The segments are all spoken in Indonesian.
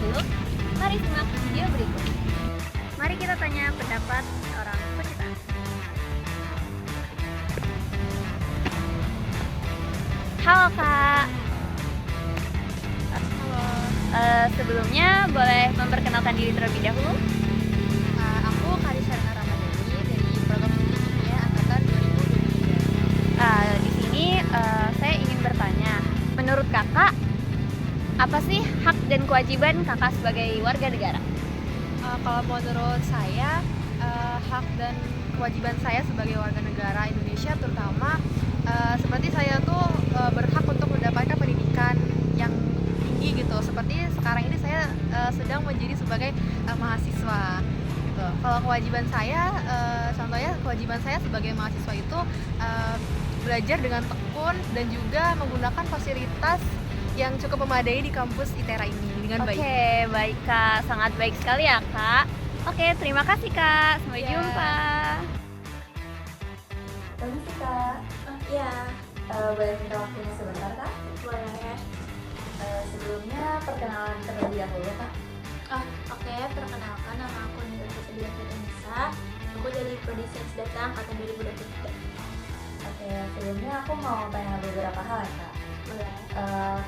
dulu? Mari simak video berikut. Mari kita tanya pendapat orang pecinta. Halo Kak. Halo, Sebelumnya boleh memperkenalkan diri terlebih dahulu? aku Karisana Ramadhani dari Program Studi Kimia Angkatan 2023. Di sini saya ingin bertanya, menurut Kakak apa sih hak dan kewajiban Kakak sebagai warga negara? Kalau menurut saya, hak dan kewajiban saya sebagai warga negara Indonesia terutama seperti saya tuh berhak untuk mendapatkan pendidikan yang tinggi gitu. Seperti sekarang ini saya sedang menjadi sebagai mahasiswa. Gitu. Kalau kewajiban saya, contohnya kewajiban saya sebagai mahasiswa itu belajar dengan tekun dan juga menggunakan fasilitas yang cukup memadai di kampus ITERA ini dengan baik. Oke, baik Kak, sangat baik sekali ya Kak. Oke, terima kasih Kak, sampai Ya. jumpa. Permisi Kak, Iya, boleh minta waktunya sebentar Kak? boleh. Sebelumnya perkenalan terlebih dahulu Kak. Oke, perkenalkan nama aku Nila Putri Nisa. Aku dari Prodi Sains Data Angkatan 2023. Oke, sebelumnya aku mau tanya beberapa hal ya Kak. Boleh.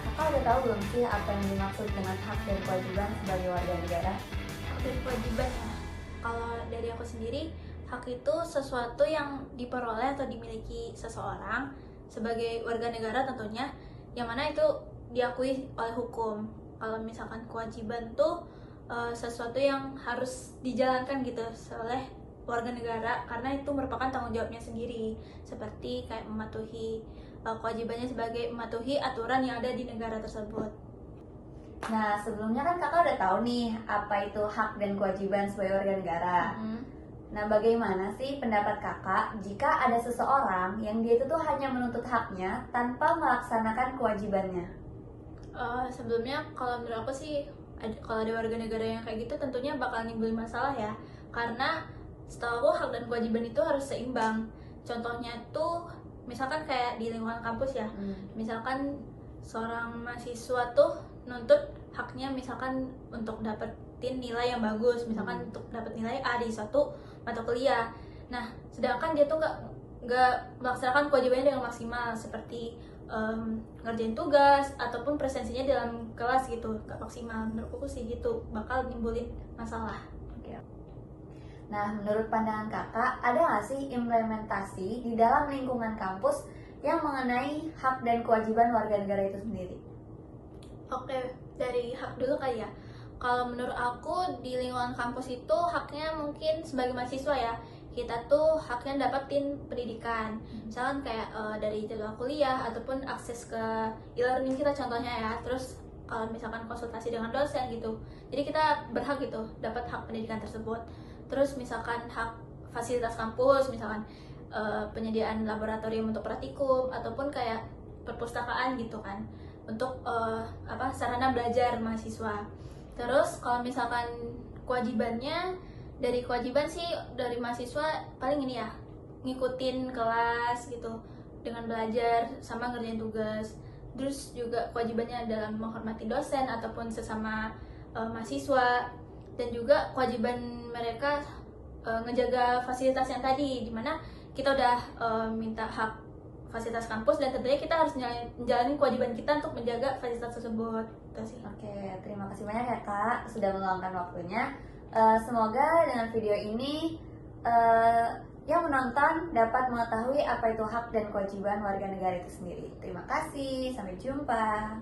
Kakak udah tahu belum sih apa yang dimaksud dengan hak dan kewajiban sebagai warga negara? Hak dan kewajiban ya. Kalau dari aku sendiri, hak itu sesuatu yang diperoleh atau dimiliki seseorang sebagai warga negara tentunya, yang mana itu diakui oleh hukum. Kalau misalkan kewajiban tuh sesuatu yang harus dijalankan gitu oleh warga negara karena itu merupakan tanggung jawabnya sendiri, seperti kayak mematuhi kewajibannya sebagai mematuhi aturan yang ada di negara tersebut. Nah, sebelumnya kan kakak udah tahu nih apa itu hak dan kewajiban sebagai warga negara. Nah, bagaimana sih pendapat kakak jika ada seseorang yang dia itu tuh hanya menuntut haknya tanpa melaksanakan kewajibannya? Sebelumnya kalau menurut aku sih kalau ada warga negara yang kayak gitu tentunya bakal nimbulin masalah ya, karena setahu aku hak dan kewajiban itu harus seimbang. Contohnya tuh misalkan kayak di lingkungan kampus ya, misalkan seorang mahasiswa tuh nuntut haknya misalkan untuk dapetin nilai yang bagus, misalkan untuk dapet nilai A di suatu mata kuliah. Nah, sedangkan dia tuh nggak melaksanakan kewajibannya dengan maksimal, seperti ngerjain tugas ataupun presensinya dalam kelas gitu nggak maksimal. Menurutku sih gitu bakal nimbulin masalah. Nah, menurut pandangan kakak, ada nggak sih implementasi di dalam lingkungan kampus yang mengenai hak dan kewajiban warga negara itu sendiri? Oke, dari hak dulu kali ya. Kalau menurut aku di lingkungan kampus itu haknya mungkin sebagai mahasiswa ya, kita tuh haknya dapetin pendidikan. Misalkan kayak dari jadwal kuliah ataupun akses ke e-learning kita contohnya ya. Terus kalau misalkan konsultasi dengan dosen gitu. Jadi kita berhak gitu dapat hak pendidikan tersebut. Terus misalkan hak fasilitas kampus, misalkan penyediaan laboratorium untuk praktikum ataupun kayak perpustakaan gitu kan untuk sarana belajar mahasiswa. Terus kalau misalkan kewajibannya, dari kewajiban sih dari mahasiswa paling ini ya, ngikutin kelas gitu dengan belajar sama ngerjain tugas. Terus juga kewajibannya dalam menghormati dosen ataupun sesama mahasiswa, dan juga kewajiban mereka ngejaga fasilitas yang tadi, dimana kita udah minta hak fasilitas kampus dan tentunya kita harus menjalani kewajiban kita untuk menjaga fasilitas tersebut. Itu sih. Oke, terima kasih banyak ya Kak sudah meluangkan waktunya. Semoga dengan video ini yang menonton dapat mengetahui apa itu hak dan kewajiban warga negara itu sendiri. Terima kasih, sampai jumpa.